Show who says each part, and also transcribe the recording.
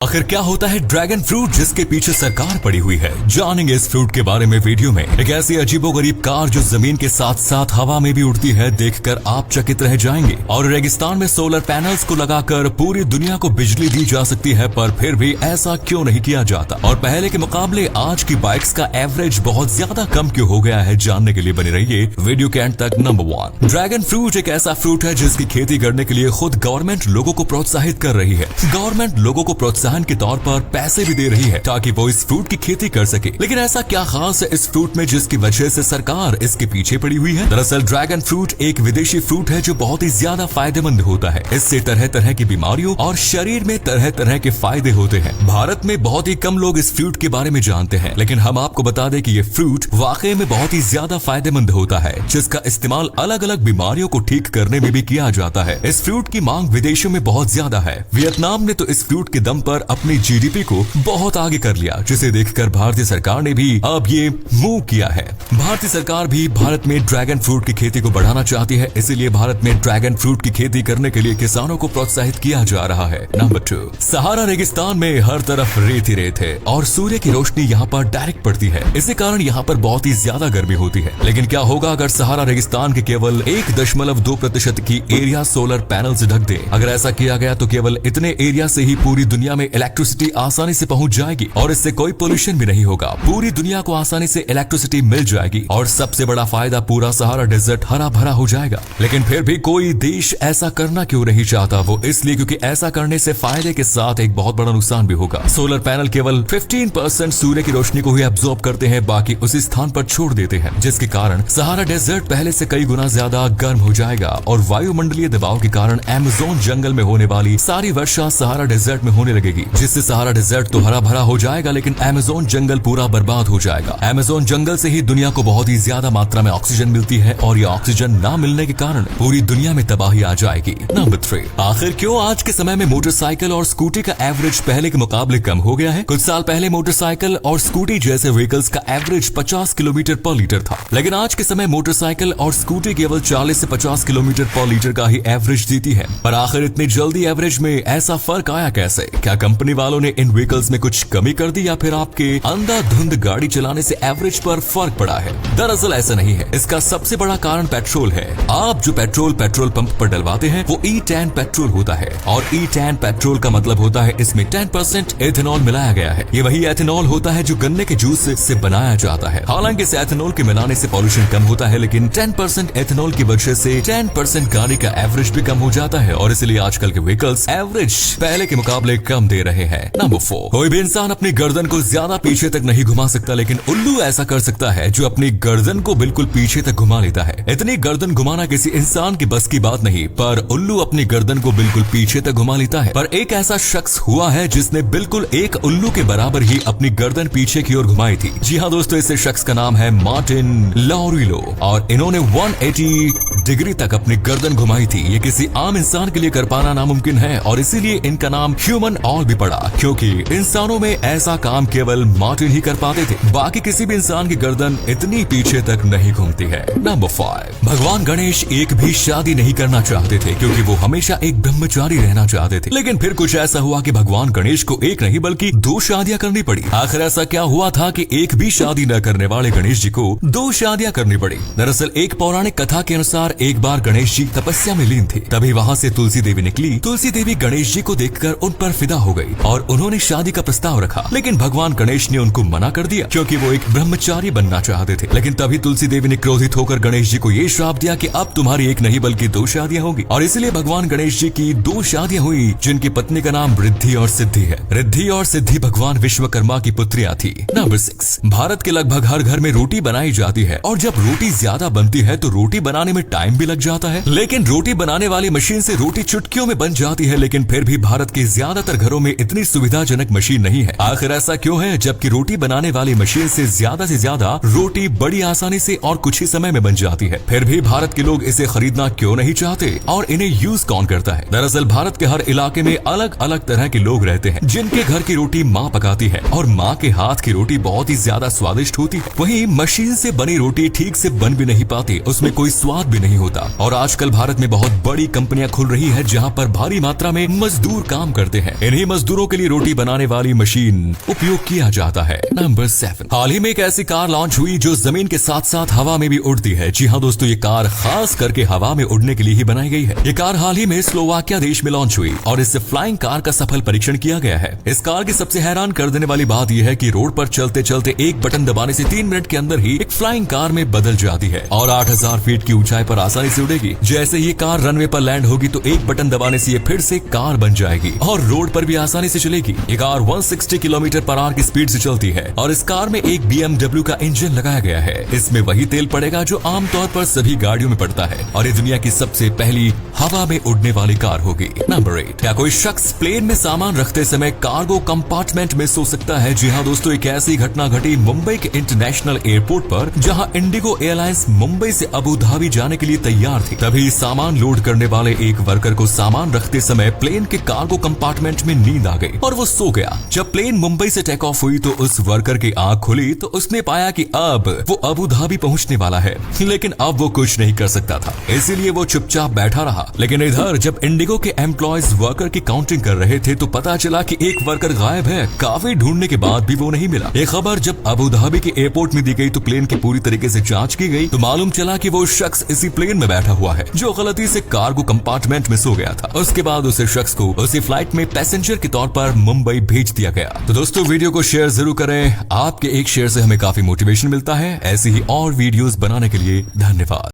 Speaker 1: आखिर क्या होता है ड्रैगन फ्रूट जिसके पीछे सरकार पड़ी हुई है? जानेंगे इस फ्रूट के बारे में वीडियो में। एक ऐसी अजीबोगरीब कार जो जमीन के साथ साथ हवा में भी उड़ती है, देखकर आप चकित रह जाएंगे। और रेगिस्तान में सोलर पैनल्स को लगाकर पूरी दुनिया को बिजली दी जा सकती है, पर फिर भी ऐसा क्यों नहीं किया जाता? और पहले के मुकाबले आज की बाइक्स का एवरेज बहुत ज्यादा कम क्यों हो गया है? जानने के लिए बने रहिए वीडियो के एंड तक। नंबर 1, ड्रैगन फ्रूट एक ऐसा फ्रूट है जिसकी खेती करने के लिए खुद गवर्नमेंट लोगों को प्रोत्साहित कर रही है। गवर्नमेंट लोगों को प्रोत्साहन के तौर पर पैसे भी दे रही है ताकि वो इस फ्रूट की खेती कर सके। लेकिन ऐसा क्या खास है इस फ्रूट में जिसकी वजह से सरकार इसके पीछे पड़ी हुई है? दरअसल ड्रैगन फ्रूट एक विदेशी फ्रूट है जो बहुत ही ज्यादा फायदेमंद होता है। इससे तरह तरह की बीमारियों और शरीर में तरह तरह के फायदे होते हैं। भारत में बहुत ही कम लोग इस फ्रूट के बारे में जानते हैं, लेकिन हम आपको बता दें कि ये फ्रूट वाकई में बहुत ही ज्यादा फायदेमंद होता है, जिसका इस्तेमाल अलग अलग बीमारियों को ठीक करने में भी किया जाता है। इस फ्रूट की मांग विदेशों में बहुत ज्यादा है। वियतनाम ने तो इस फ्रूट के दम पर अपनी जीडीपी को बहुत आगे कर लिया, जिसे देखकर भारतीय सरकार ने भी अब ये मूव किया है। भारतीय सरकार भी भारत में ड्रैगन फ्रूट की खेती को बढ़ाना चाहती है, इसीलिए भारत में ड्रैगन फ्रूट की खेती करने के लिए किसानों को प्रोत्साहित किया जा रहा है। नंबर 2, सहारा रेगिस्तान में हर तरफ रेत ही रेत है और सूर्य की रोशनी यहाँ पर डायरेक्ट पड़ती है। इसी कारण यहाँ पर बहुत ही ज्यादा गर्मी होती है। लेकिन क्या होगा अगर सहारा रेगिस्तान के केवल 1.2% की एरिया सोलर पैनल से ढक दे? अगर ऐसा किया गया तो केवल इतने एरिया से ही पूरी दुनिया में इलेक्ट्रिसिटी आसानी से पहुंच जाएगी और इससे कोई पोल्यूशन भी नहीं होगा। पूरी दुनिया को आसानी से इलेक्ट्रिसिटी मिल जाएगी और सबसे बड़ा फायदा, पूरा सहारा डेजर्ट हरा भरा हो जाएगा। लेकिन फिर भी कोई देश ऐसा करना क्यों नहीं चाहता? वो इसलिए क्योंकि ऐसा करने से फायदे के साथ एक बहुत बड़ा नुकसान भी होगा। सोलर पैनल केवल 15% सूर्य की रोशनी को ही एब्जॉर्ब करते हैं, बाकी उसी स्थान पर छोड़ देते हैं, जिसके कारण सहारा डेजर्ट पहले से कई गुना ज्यादा गर्म हो जाएगा और वायुमंडलीय दबाव के कारण अमेज़न जंगल में होने वाली सारी वर्षा सहारा डेजर्ट में होने लगेगी, जिससे सहारा डेजर्ट तो हरा भरा हो जाएगा, लेकिन अमेज़न जंगल पूरा बर्बाद हो जाएगा। अमेज़न जंगल से ही दुनिया को बहुत ही ज्यादा मात्रा में ऑक्सीजन मिलती है और ये ऑक्सीजन ना मिलने के कारण पूरी दुनिया में तबाही आ जाएगी। नंबर 3, आखिर क्यों आज के समय में मोटरसाइकिल और स्कूटी का एवरेज पहले के मुकाबले कम हो गया है? कुछ साल पहले मोटरसाइकिल और स्कूटी जैसे व्हीकल्स का एवरेज 50 किलोमीटर पर लीटर था, लेकिन आज के समय मोटरसाइकिल और स्कूटी केवल 40 से 50 किलोमीटर पर लीटर का ही एवरेज देती है। पर आखिर इतनी जल्दी एवरेज में ऐसा फर्क आया कैसे? क्या कंपनी वालों ने इन व्हीकल्स में कुछ कमी कर दी या फिर आपके अंधाधुंध गाड़ी चलाने से एवरेज पर फर्क पड़ा है? दरअसल ऐसा नहीं है। इसका सबसे बड़ा कारण पेट्रोल है। आप जो पेट्रोल पंप पर डलवाते हैं वो E10 पेट्रोल होता है और E10 पेट्रोल का मतलब होता है इसमें 10% एथेनॉल मिलाया गया है। ये वही एथेनॉल होता है जो गन्ने के जूस से बनाया जाता है। हालांकि इस एथेनॉल के मिलाने से पॉल्यूशन कम होता है, लेकिन 10% एथेनॉल की वजह से 10% गाड़ी का एवरेज भी कम हो जाता है और इसलिए आजकल के व्हीकल्स एवरेज पहले के मुकाबले कम दे रहे हैं। नंबर 4, कोई भी इंसान अपनी गर्दन को ज्यादा पीछे तक नहीं घुमा सकता, लेकिन उल्लू ऐसा कर सकता है जो अपनी गर्दन को बिल्कुल पीछे तक घुमा लेता है। इतनी गर्दन घुमाना किसी इंसान की बस की बात नहीं, पर उल्लू अपनी गर्दन को बिल्कुल पीछे तक घुमा लेता है। पर एक ऐसा शख्स हुआ है जिसने बिल्कुल एक उल्लू के बराबर ही अपनी गर्दन पीछे की ओर घुमाई थी। जी हाँ दोस्तों, इस शख्स का नाम है मार्टिन लॉरिलो और इन्होंने 180 डिग्री तक अपनी गर्दन घुमाई थी। ये किसी आम इंसान के लिए कर पाना नामुमकिन है और इसीलिए इनका नाम ह्यूमन ऑल भी पड़ा, क्योंकि इंसानों में ऐसा काम केवल मार्टिन ही कर पाते थे। बाकी किसी भी इंसान की गर्दन इतनी पीछे तक नहीं घूमती है। नंबर 5, भगवान गणेश एक भी शादी नहीं करना चाहते थे क्योंकि वो हमेशा एक ब्रह्मचारी रहना चाहते थे। लेकिन फिर कुछ ऐसा हुआ कि भगवान गणेश को एक नहीं बल्कि 2 शादियां करनी पड़ी। आखिर ऐसा क्या हुआ था कि एक भी शादी न करने वाले गणेश जी को 2 शादियां करनी पड़ी? दरअसल एक पौराणिक कथा के अनुसार एक बार गणेश जी तपस्या में लीन थे, तभी वहाँ से तुलसी देवी निकली। तुलसी देवी गणेश जी को देखकर उन पर फिदा हो गई और उन्होंने शादी का प्रस्ताव रखा, लेकिन भगवान गणेश ने उनको मना कर दिया क्योंकि वो एक ब्रह्मचारी बनना चाहते थे। लेकिन तभी तुलसी देवी ने क्रोधित होकर गणेश जी को ये श्राप दिया कि अब तुम्हारी एक नहीं बल्कि 2 शादियां होगी और इसलिए भगवान गणेश जी की 2 शादियां हुई, जिनकी पत्नी का नाम रिद्धि और सिद्धि है। रिद्धि और सिद्धि भगवान विश्वकर्मा की पुत्रियां थी। नंबर 6, भारत के लगभग हर घर में रोटी बनाई जाती है और जब रोटी ज्यादा बनती है तो रोटी बनाने में टाइम भी लग जाता है, लेकिन रोटी बनाने वाली मशीन से रोटी चुटकियों में बन जाती है। लेकिन फिर भी भारत के ज्यादातर घरों में इतनी सुविधाजनक मशीन नहीं है। आखिर ऐसा क्यों है? जबकि रोटी बनाने वाली मशीन से ज्यादा रोटी बड़ी आसानी से और कुछ ही समय में बन जाती है, फिर भी भारत के लोग इसे खरीदना क्यों नहीं चाहते और इन्हें यूज कौन करता है? दरअसल भारत के हर इलाके में अलग अलग तरह के लोग रहते हैं जिनके घर की रोटी माँ पकाती है और माँ के हाथ की रोटी बहुत ही ज्यादा स्वादिष्ट होती है। वहीं मशीन से बनी रोटी ठीक से बन भी नहीं पाती, उसमें कोई स्वाद भी नहीं होता। और आजकल भारत में बहुत बड़ी कंपनियां खुल रही है जहां पर भारी मात्रा में मजदूर काम करते हैं। इन्हीं मजदूरों के लिए रोटी बनाने वाली मशीन उपयोग किया जाता है। नंबर 7, हाल ही में एक ऐसी कार लॉन्च हुई जो जमीन के साथ साथ हवा में भी उड़ती है। जी हाँ दोस्तों, ये कार खास करके हवा में उड़ने के लिए ही बनाई गई है। ये कार हाल ही में स्लोवाकिया देश में लॉन्च हुई और इससे फ्लाइंग कार का सफल परीक्षण किया गया है। इस कार की सबसे हैरान कर देने वाली बात यह है कि रोड पर चलते चलते एक बटन दबाने से 3 मिनट के अंदर ही एक फ्लाइंग कार में बदल जाती है और 8000 फीट की ऊंचाई पर आसानी से उड़ेगी। जैसे ये कार रनवे पर लैंड होगी तो एक बटन दबाने से ये फिर से कार बन जाएगी और रोड पर भी आसानी से चलेगी। ये कार 160 किलोमीटर पर आवर की स्पीड से चलती है और इस कार में एक BMW का इंजन लगाया गया है। इसमें वही तेल पड़ेगा जो आमतौर पर सभी गाड़ियों में पड़ता है और ये दुनिया की सबसे पहली हवा में उड़ने वाली कार होगी। नंबर 8, क्या कोई शख्स प्लेन में सामान रखते समय कार्गो कंपार्टमेंट में सो सकता है? जी हाँ दोस्तों, एक ऐसी घटना घटी मुंबई के इंटरनेशनल एयरपोर्ट पर जहां इंडिगो एयरलाइंस मुंबई से अबू धाबी जाने के लिए तैयार थी। तभी सामान लोड करने वाले एक वर्कर को सामान रखते समय प्लेन के कार्गो कंपार्टमेंट में नींद आ गई और वो सो गया। जब प्लेन मुंबई से टेक ऑफ हुई तो उस वर्कर की आंख खुली तो उसने पाया कि अब वो अबू धाबी पहुंचने वाला है, लेकिन अब वो कुछ नहीं कर सकता था, इसीलिए वो चुपचाप बैठा रहा। लेकिन इधर जब इंडिगो के एम्प्लॉयज वर्कर की काउंटिंग कर रहे थे तो पता चला कि एक वर्कर गायब है। काफी ढूंढने के बाद भी वो नहीं मिला। ये खबर जब अबू धाबी के एयरपोर्ट में दी गई तो प्लेन की पूरी तरीके से जांच की गई तो मालूम चला कि वो शख्स इसी प्लेन में बैठा हुआ है जो गलती से कार्गो कंपार्टमेंट में सो गया था। उसके बाद उस शख्स को उसी फ्लाइट में पैसेंजर के तौर पर मुंबई भेज दिया गया। तो दोस्तों, वीडियो को शेयर जरूर करें। आपके एक शेयर से हमें काफी मोटिवेशन मिलता है। ऐसी ही और वीडियोस बनाने के लिए धन्यवाद।